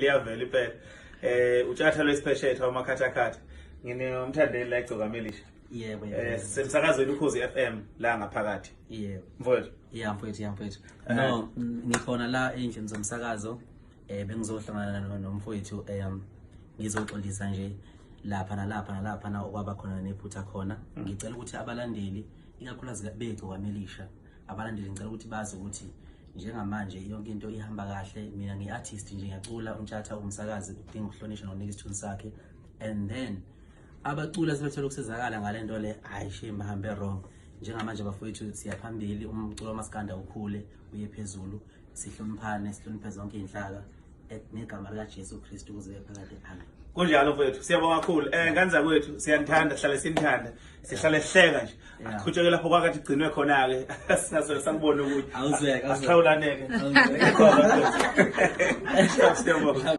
iyavela impela. Utshatha lwesipheshethe wamakhathakhatha. Nginomthandeli la eGcokamelisha. Yebo. Semsakazweni Ukhozi FM la ngaphakathi. Yebo. Mfowethu. Mfowethu. No, ngikhona la endlini zomsakazo. Bengizohlangana nomfowethu ngizoxolisa nje lapha nalapha okwaba khona nephutha khona. Ngicela ukuthi abalandeli ikakhulukazi beGcokamelisha abalandeli ngicela ukuthi bazi ukuthi njengamanje yonke into ihamba kahle. Mina ngiartist nje ngiyacula, uNtshatha umsakazi udinga ukuhlonishwa nonika isithunzi sakhe, and then abacula sebethola ukusizakala ngalento le. Hayi shame bahambe wrong. Njengamanje bafowethu siyaphambili, umculo wamaskanda ukhule uye phezulu, sihloniphane sihloniphe zonke inhlaka negama lika Jesu Kristu kuze phakade. Amen. Kunjalo mfowethu, siyabonga kakhulu. Kanza kwethu siyanthanda, sihlale sinithanda, sihlale sihleka nje. Akuqhutsheke lapho kwakathi igcinwe khona ke. Sinaso sakubona ukuthi awuzweka asihlawulaneke. Siyabonga.